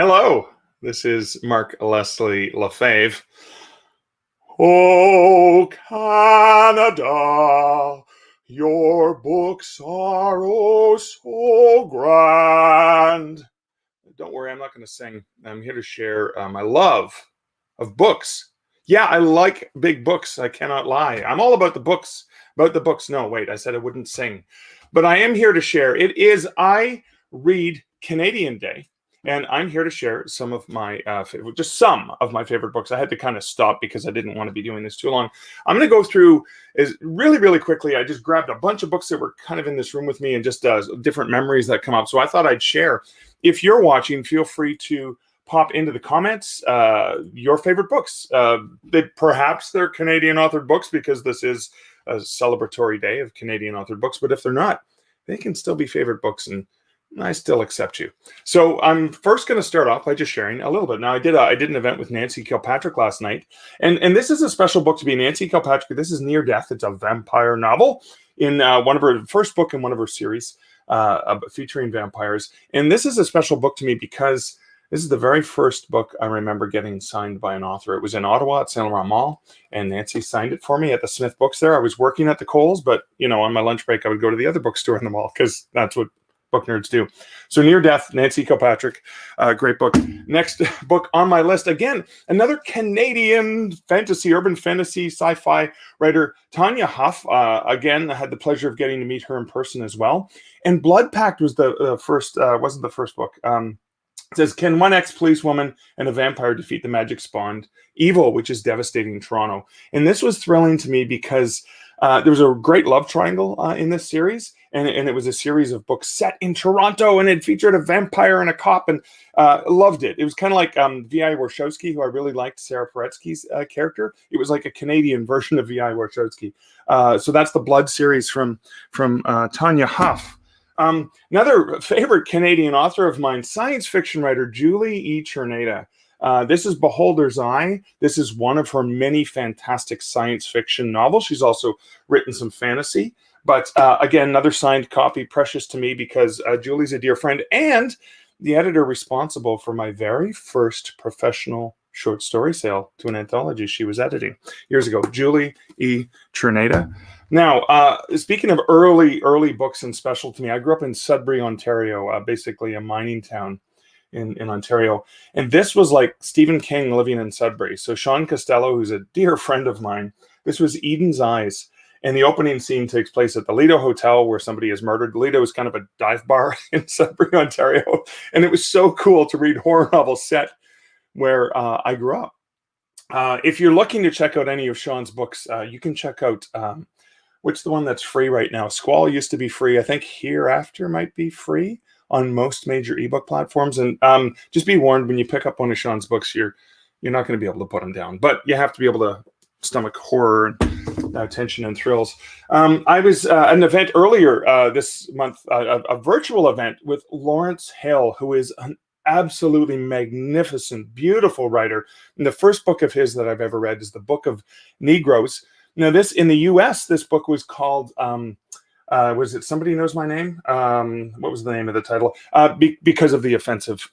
Hello, this is Mark Leslie Lefebvre. Oh, Canada, your books are oh so grand. Don't worry, I'm not going to sing. I'm here to share my love of books. Yeah, I like big books. I cannot lie. I'm all about the books. About the books. No, wait, I said I wouldn't sing. But I am here to share. It is I Read Canadian Day. And I'm here to share some of my just some of my favorite books. I had to kind of stop because I didn't want to be doing this too long. I'm going to go through is really quickly. I just grabbed a bunch of books that were kind of in this room with me and just different memories that come up. So I thought I'd share. If you're watching, feel free to pop into the comments your favorite books. Perhaps they're Canadian authored books because this is a celebratory day of Canadian authored books. But if they're not, they can still be favorite books, and I still accept you. So I'm first going to start off by just sharing a little bit. Now, I did an event with Nancy Kilpatrick last night, and this is a special book to be. Nancy Kilpatrick, this is Near Death. It's a vampire novel in one of her first book in one of her series featuring vampires. And this is a special book to me because this is the very first book I remember getting signed by an author. It was in Ottawa at Saint Laurent Mall, and Nancy signed it for me at the Smith Books there. I was working at the Coles, but on my lunch break, I would go to the other bookstore in the mall because that's what book nerds do. So Near Death, Nancy Kilpatrick, great book. Next book on my list, again, another Canadian urban fantasy, sci-fi writer, Tanya Huff. Again, I had the pleasure of getting to meet her in person as well. And Blood Pact was the first, wasn't the first book. It says, can one ex-policewoman and a vampire defeat the magic spawned evil, which is devastating Toronto? And this was thrilling to me because there was a great love triangle in this series, and it was a series of books set in Toronto, and it featured a vampire and a cop, and loved it. It was kind of like V.I. Warshawski, who I really liked, Sarah Paretsky's character. It was like a Canadian version of V.I. Warshawski. So that's the Blood series from Tanya Huff. Another favorite Canadian author of mine, science fiction writer Julie E. Cerneda. This is Beholder's Eye. This is one of her many fantastic science fiction novels. She's also written some fantasy. But again, another signed copy, precious to me because Julie's a dear friend and the editor responsible for my very first professional short story sale to an anthology she was editing years ago, Julie E. Cerneda. Now, speaking of early books and special to me, I grew up in Sudbury, Ontario, basically a mining town in Ontario. And this was like Stephen King living in Sudbury. So Sean Costello, who's a dear friend of mine, this was Eden's Eyes. And the opening scene takes place at the Lido Hotel where somebody is murdered. Lido is kind of a dive bar in Sudbury, Ontario. And it was so cool to read horror novels set where I grew up. If you're looking to check out any of Sean's books, you can check out... which the one that's free right now? Squall used to be free. I think Hereafter might be free on most major ebook platforms. And just be warned, when you pick up one of Sean's books, you're not going to be able to put them down. But you have to be able to stomach horror and tension and thrills. I was at an event earlier this month, a virtual event with Lawrence Hale, who is an absolutely magnificent, beautiful writer. And the first book of his that I've ever read is the Book of Negroes. Now, this in the U.S., this book was called, was it Somebody Knows My Name? What was the name of the title? Because of the offensive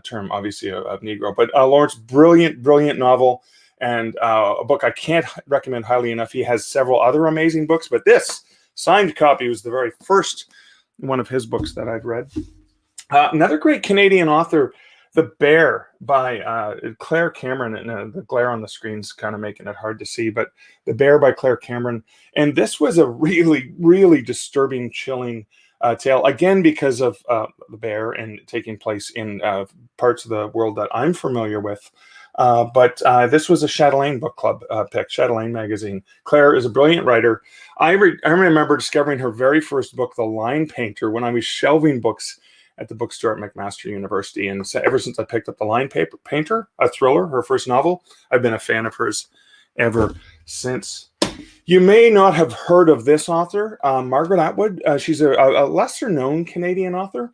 term, obviously, of Negro. But Lawrence, brilliant novel, and a book I can't recommend highly enough. He has several other amazing books, but this signed copy was the very first one of his books that I'd read. Another great Canadian author, The Bear by Claire Cameron, and the glare on the screen's kind of making it hard to see, but The Bear by Claire Cameron. And this was a really disturbing, chilling tale, again, because of the bear and taking place in parts of the world that I'm familiar with. But this was a Chatelaine book club pick, Chatelaine magazine. Claire is a brilliant writer. I remember discovering her very first book, The Line Painter, when I was shelving books at the bookstore at McMaster University. And so ever since I picked up The Line Painter, a thriller, her first novel, I've been a fan of hers ever since. You may not have heard of this author, Margaret Atwood. She's a lesser-known Canadian author.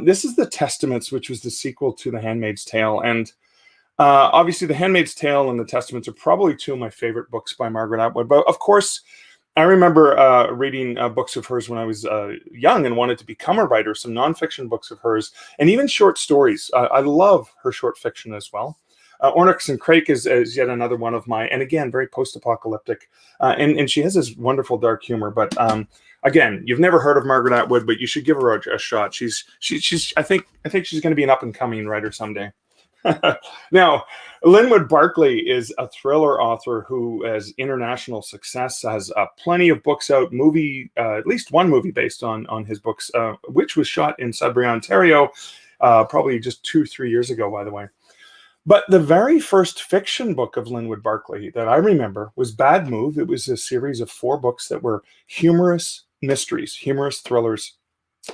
This is The Testaments, which was the sequel to The Handmaid's Tale. And obviously, The Handmaid's Tale and The Testaments are probably two of my favorite books by Margaret Atwood. But of course, I remember reading books of hers when I was young and wanted to become a writer, some nonfiction books of hers, and even short stories. I love her short fiction as well. Ornix and Crake is yet another one of my, and again, very post-apocalyptic. And she has this wonderful dark humor. But again, you've never heard of Margaret Atwood, but you should give her a shot. She's I think she's going to be an up-and-coming writer someday. Now, Linwood Barclay is a thriller author who has international success, has plenty of books out, at least one movie based on his books, which was shot in Sudbury, Ontario, probably just 2-3 years ago, by the way. But the very first fiction book of Linwood Barclay that I remember was Bad Move. It was a series of 4 books that were humorous mysteries, humorous thrillers,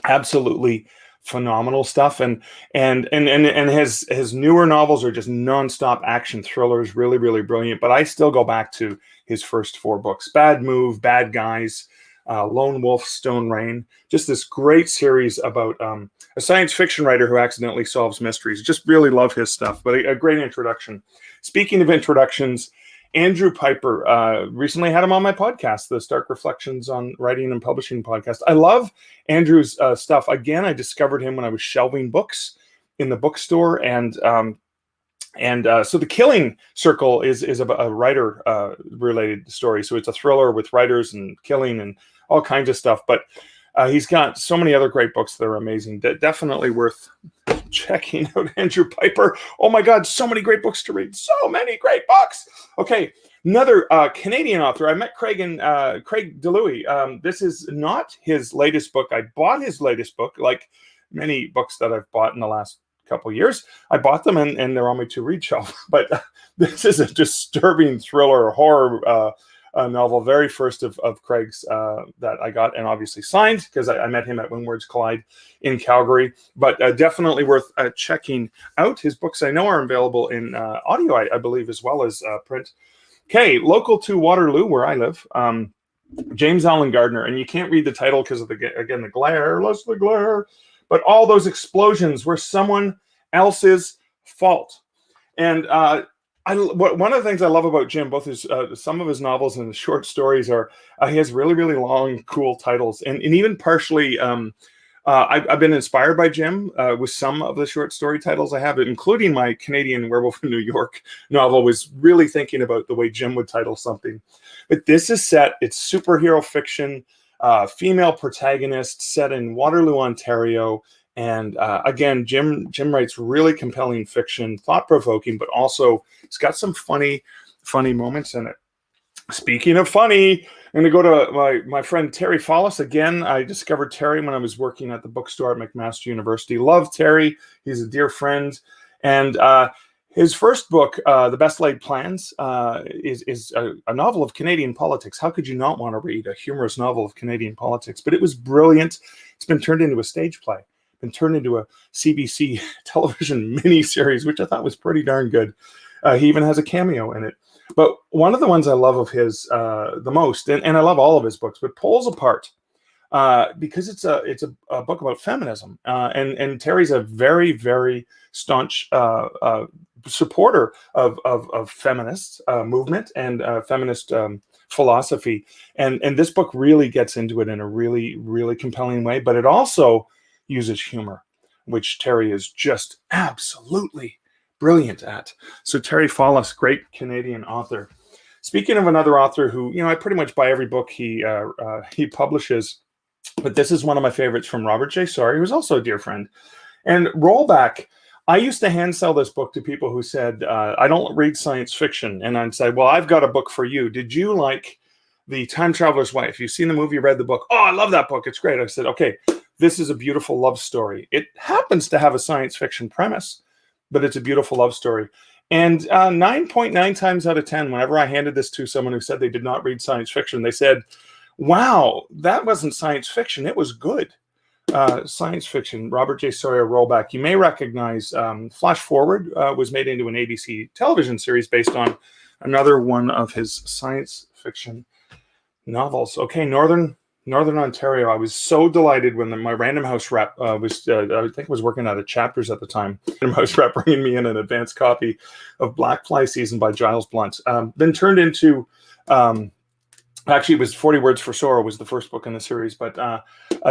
absolutely phenomenal stuff. And his newer novels are just nonstop action thrillers, really, really brilliant. But I still go back to his first 4 books: Bad Move, Bad Guys, Lone Wolf, Stone Rain. Just this great series about a science fiction writer who accidentally solves mysteries. Just really love his stuff, but a great introduction. Speaking of introductions, Andrew Piper, recently had him on my podcast, the Stark Reflections on Writing and Publishing podcast. I love Andrew's stuff. Again, I discovered him when I was shelving books in the bookstore, and so The Killing Circle is a writer related story. So it's a thriller with writers and killing and all kinds of stuff. But he's got so many other great books that are amazing. Definitely worth checking out Andrew Piper. Oh my God, so many great books to read. So many great books. Okay, another Canadian author. I met Craig DeLuey. This is not his latest book. I bought his latest book, like many books that I've bought in the last couple of years. I bought them and they're on my to-read shelf. But this is a disturbing thriller horror novel, very first of Craig's that I got and obviously signed, because I met him at When Words Collide in Calgary. But definitely worth checking out. His books I know are available in audio, I believe, as well as print. Okay, local to Waterloo, where I live, James Allen Gardner. And you can't read the title because of, the glare, less the glare. But all those explosions were someone else's fault. And one of the things I love about Jim, both his some of his novels and his short stories, are he has really, really long, cool titles. And even partially, I've been inspired by Jim with some of the short story titles I have, including my Canadian Werewolf in New York novel. Was really thinking about the way Jim would title something. But this is set, it's superhero fiction, female protagonist set in Waterloo, Ontario. And again, Jim writes really compelling fiction, thought-provoking, but also it's got some funny moments in it. Speaking of funny, I'm going to go to my friend Terry Follis. Again, I discovered Terry when I was working at the bookstore at McMaster University. Love Terry. He's a dear friend. And his first book, The Best Laid Plans, is a novel of Canadian politics. How could you not want to read a humorous novel of Canadian politics? But it was brilliant. It's been turned into a stage play. Been turned into a CBC television miniseries, which I thought was pretty darn good. He even has a cameo in it. But one of the ones I love of his the most, and I love all of his books, but Poles Apart, because it's a book about feminism. And Terry's a very, very staunch supporter of feminist movement and feminist philosophy. And this book really gets into it in a really, really compelling way. But it also uses humor, which Terry is just absolutely brilliant at. So Terry Follis, great Canadian author. Speaking of another author who, I pretty much buy every book he publishes, but this is one of my favorites from Robert J. Sawyer, who's also a dear friend. And Rollback, I used to hand sell this book to people who said, I don't read science fiction. And I'd say, well, I've got a book for you. Did you like The Time Traveler's Wife? You've seen the movie, read the book. Oh, I love that book. It's great. I said, okay, this is a beautiful love story. It happens to have a science fiction premise, but it's a beautiful love story. And 9.9 times out of 10, whenever I handed this to someone who said they did not read science fiction, they said, wow, that wasn't science fiction. It was good. Science fiction, Robert J. Sawyer, Rollback. You may recognize Flash Forward was made into an ABC television series based on another one of his science fiction novels. Okay, Northern Ontario. I was so delighted when my Random House rep I think was working out at Chapters at the time. Random House rep bringing me in an advanced copy of Black Fly Season by Giles Blunt. Then turned into Actually, it was 40 Words for Sorrow was the first book in the series, but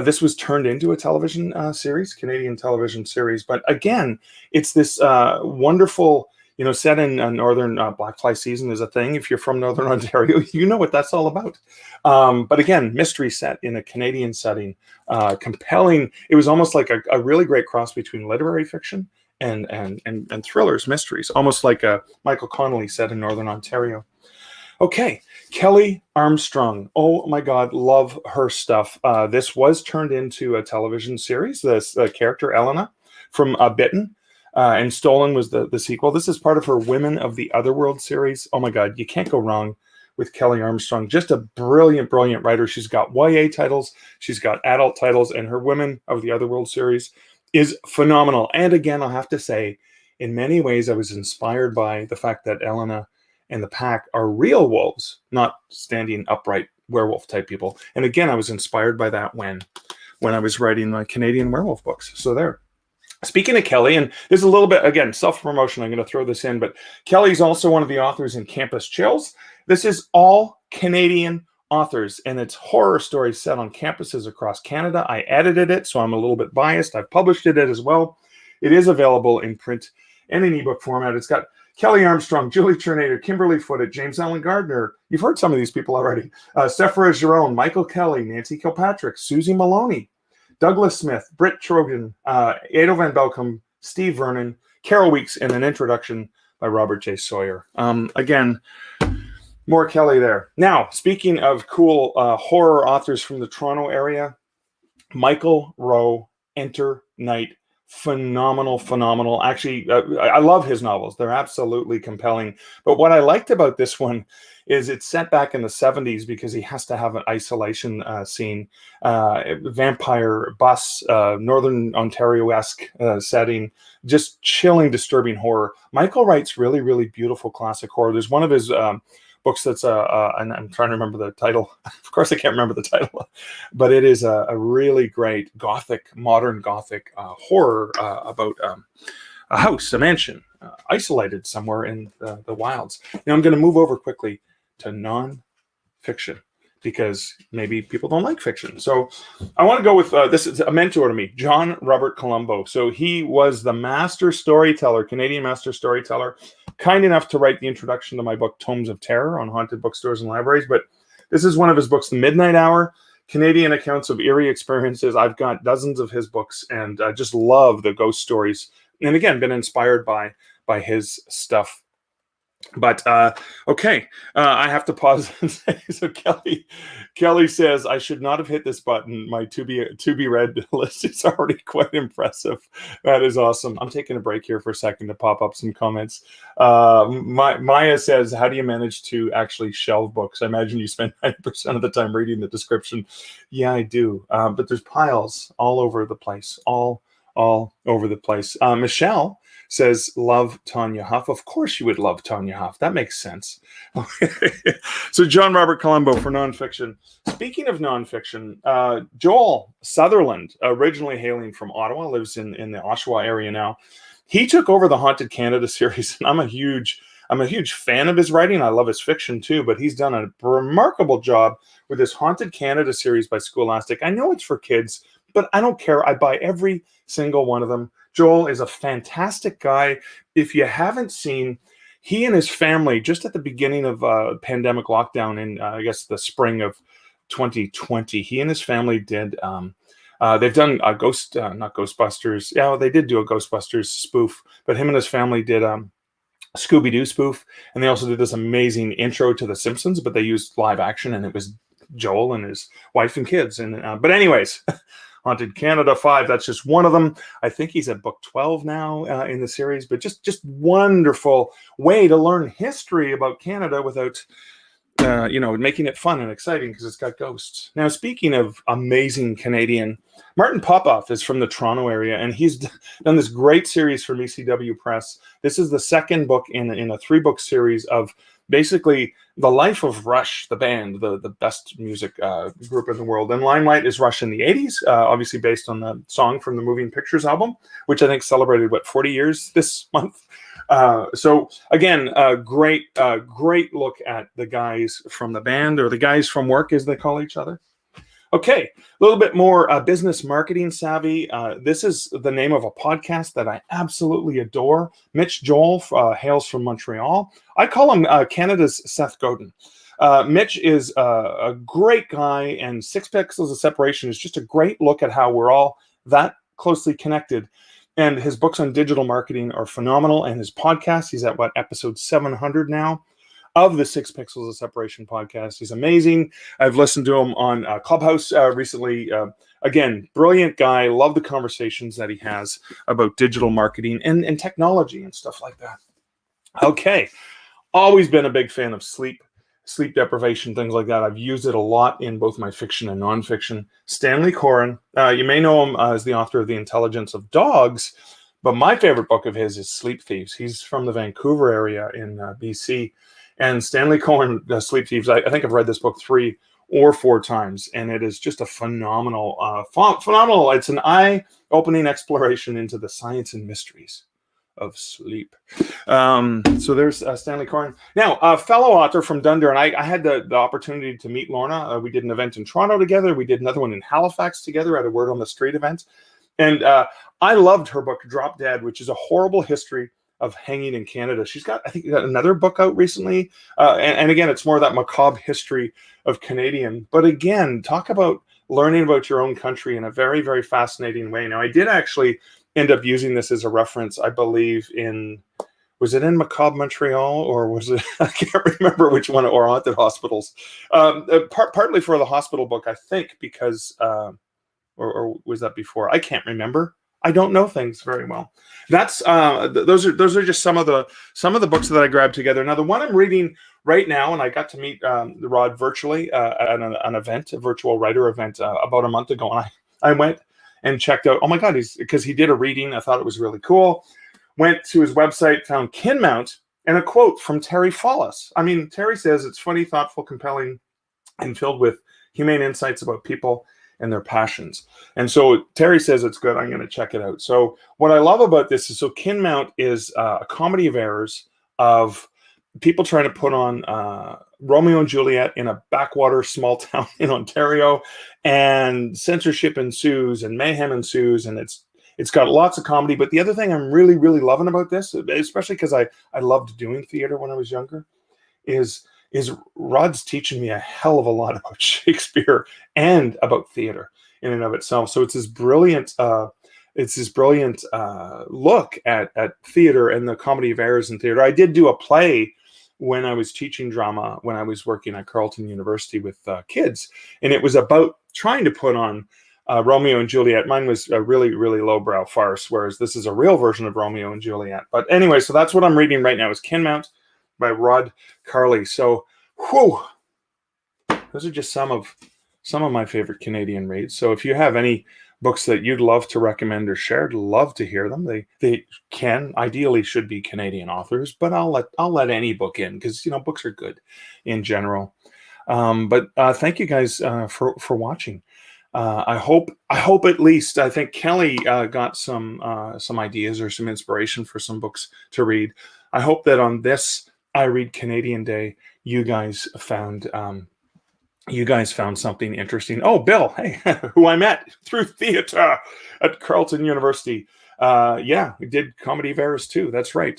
this was turned into a television series, Canadian television series. But again, it's this wonderful, set in northern blackfly season is a thing. If you're from Northern Ontario, you know what that's all about. But again, mystery set in a Canadian setting, compelling. It was almost like a really great cross between literary fiction and thrillers, mysteries, almost like a Michael Connelly set in Northern Ontario. Okay, Kelly Armstrong. Oh my God, love her stuff. This was turned into a television series. This character, Elena, from Bitten, and Stolen was the sequel. This is part of her Women of the Otherworld series. Oh my God, you can't go wrong with Kelly Armstrong. Just a brilliant, brilliant writer. She's got YA titles, she's got adult titles, and her Women of the Otherworld series is phenomenal. And again, I'll have to say, in many ways, I was inspired by the fact that Elena and the Pact are real wolves, not standing upright werewolf type people. And again, I was inspired by that when I was writing my Canadian werewolf books. So there. Speaking of Kelly, and this is a little bit, again, self-promotion, I'm going to throw this in, but Kelly's also one of the authors in Campus Chills. This is all Canadian authors, and it's horror stories set on campuses across Canada. I edited it, so I'm a little bit biased. I've published it as well. It is available in print and in ebook format. It's got Kelly Armstrong, Julie Cerneda, Kimberly Foote, James Allen Gardner. You've heard some of these people already. Sephora Jerome, Michael Kelly, Nancy Kilpatrick, Susie Maloney, Douglas Smith, Britt Trojan, Ado Van Belkom, Steve Vernon, Carol Weeks, and an introduction by Robert J. Sawyer. Again, more Kelly there. Now, speaking of cool horror authors from the Toronto area, Michael Rowe, Enter Night. Phenomenal. Actually, I love his novels. They're absolutely compelling. But what I liked about this one is it's set back in the 70s because he has to have an isolation scene, vampire bus, Northern Ontario-esque setting, just chilling, disturbing horror. Michael writes really, really beautiful classic horror. There's one of his books that's and I'm trying to remember the title. Of course, I can't remember the title, but it is a really great modern Gothic horror about a house, a mansion, isolated somewhere in the wilds. Now I'm going to move over quickly to non-fiction because maybe people don't like fiction. So I want to go with, this is a mentor to me, John Robert Colombo. So he was the master storyteller, Canadian master storyteller, kind enough to write the introduction to my book, Tomes of Terror, on haunted bookstores and libraries. But this is one of his books, The Midnight Hour, Canadian Accounts of Eerie Experiences. I've got dozens of his books and I just love the ghost stories. And again, been inspired by his stuff. But okay, I have to pause and say, so Kelly says, I should not have hit this button. My to be read list is already quite impressive. That is awesome. I'm taking a break here for a second to pop up some comments. Maya says, how do you manage to actually shelve books? I imagine you spend 90% of the time reading the description. Yeah, I do. But there's piles all over the place, all over the place. Michelle says, love Tanya Huff. Of course you would love Tanya Huff. That makes sense. So John Robert Colombo for nonfiction. Speaking of nonfiction, Joel Sutherland, originally hailing from Ottawa, lives in the Oshawa area now. He took over the Haunted Canada series, and I'm a huge fan of his writing. I love his fiction too, but he's done a remarkable job with this Haunted Canada series by Scholastic. I know it's for kids, but I don't care. I buy every single one of them. Joel is a fantastic guy. If you haven't seen, he and his family, just at the beginning of pandemic lockdown in, I guess, the spring of 2020, he and his family did, they've done a not Ghostbusters. Yeah, they did do a Ghostbusters spoof, but him and his family did Scooby-Doo spoof. And they also did this amazing intro to The Simpsons, but they used live action, and it was Joel and his wife and kids. And but anyways, Haunted Canada 5, that's just one of them. I think he's at book 12 now in the series, but just wonderful way to learn history about Canada without, making it fun and exciting because it's got ghosts. Now, speaking of amazing Canadian, Martin Popov is from the Toronto area, and he's done this great series for ECW Press. This is the second book in a 3-book series of basically the life of Rush, the band, the best music group in the world. And Limelight is Rush in the 80s, obviously based on the song from the Moving Pictures album, which I think celebrated, 40 years this month. So again, great look at the guys from the band, or the guys from work, as they call each other. Okay, a little bit more business marketing savvy. This is the name of a podcast that I absolutely adore. Mitch Joel hails from Montreal. I call him Canada's Seth Godin. Mitch is a great guy, and Six Pixels of Separation is just a great look at how we're all that closely connected. And his books on digital marketing are phenomenal, and his podcast, he's at episode 700 now of the Six Pixels of Separation podcast. He's amazing. I've listened to him on Clubhouse recently. Again, brilliant guy. Love the conversations that he has about digital marketing and technology and stuff like that. Okay. Always been a big fan of sleep deprivation, things like that. I've used it a lot in both my fiction and nonfiction. Stanley Cohen, you may know him as the author of The Intelligence of Dogs, but my favorite book of his is Sleep Thieves. He's from the Vancouver area in BC. And Stanley Cohen, Sleep Thieves, I think I've read this book 3 or 4 times, and it is just a phenomenal. It's an eye-opening exploration into the science and mysteries of sleep. So there's Stanley Cohen. Now, a fellow author from Dunder, and I had the opportunity to meet Lorna. We did an event in Toronto together. We did another one in Halifax together at a Word on the Street event. And I loved her book, Drop Dead, which is a horrible history of hanging in Canada. She's got, I think, another book out recently. And again, it's more of that macabre history of Canadian. But again, talk about learning about your own country in a very, very fascinating way. Now, I did actually end up using this as a reference, I believe, was it in Macabre Montreal, or was it, I can't remember which one, or Haunted Hospitals. Partly for the hospital book, I think, because, or was that before? I can't remember. I don't know things very well. That's those are just some of the books that I grabbed together. Now, the one I'm reading right now, and I got to meet Rod virtually at an event, a virtual writer event, about a month ago, and I went and checked out. Oh my God, because he did a reading. I thought it was really cool. Went to his website, found Kinmount, and a quote from Terry Follis. I mean, Terry says it's funny, thoughtful, compelling, and filled with humane insights about people and their passions. And so Terry says it's good. I'm going to check it out. So what I love about this is, so Kinmount is a comedy of errors of people trying to put on Romeo and Juliet in a backwater small town in Ontario, and censorship ensues and mayhem ensues, and it's got lots of comedy. But the other thing I'm really, really loving about this, especially because I loved doing theater when I was younger, is Rod's teaching me a hell of a lot about Shakespeare and about theater in and of itself. So it's this brilliant look at theater and the comedy of errors in theater. I did do a play when I was teaching drama, when I was working at Carleton University with kids, and it was about trying to put on Romeo and Juliet. Mine was a really, really lowbrow farce, whereas this is a real version of Romeo and Juliet. But anyway, so that's what I'm reading right now, is Kinmount by Rod Carley. So, those are just some of my favorite Canadian reads. So if you have any books that you'd love to recommend or share, I'd love to hear them. They ideally should be Canadian authors, but I'll let any book in, because books are good in general. But thank you guys for watching. I hope at least, I think Kelly got some ideas or some inspiration for some books to read. I hope that on this I Read Canadian Day, you guys found something interesting. Oh, Bill, hey, who I met through theater at Carleton University. Yeah, we did Comedy of Errors too. That's right.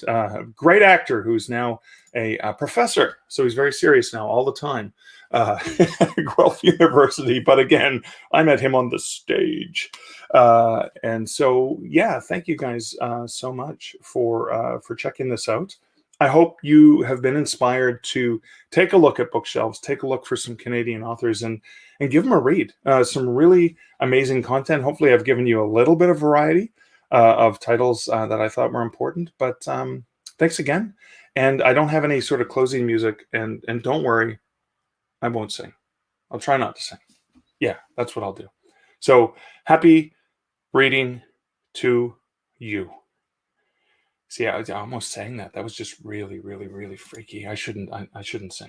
Great actor who's now a professor. So he's very serious now all the time. Guelph University. But again, I met him on the stage. And so, yeah, thank you guys so much for checking this out. I hope you have been inspired to take a look at bookshelves, take a look for some Canadian authors, and give them a read. Some really amazing content. Hopefully I've given you a little bit of variety of titles that I thought were important. But thanks again. And I don't have any sort of closing music. And don't worry, I won't sing. I'll try not to sing. Yeah, that's what I'll do. So happy reading to you. See, I almost sang that. That was just really, really, really freaky. I shouldn't sing.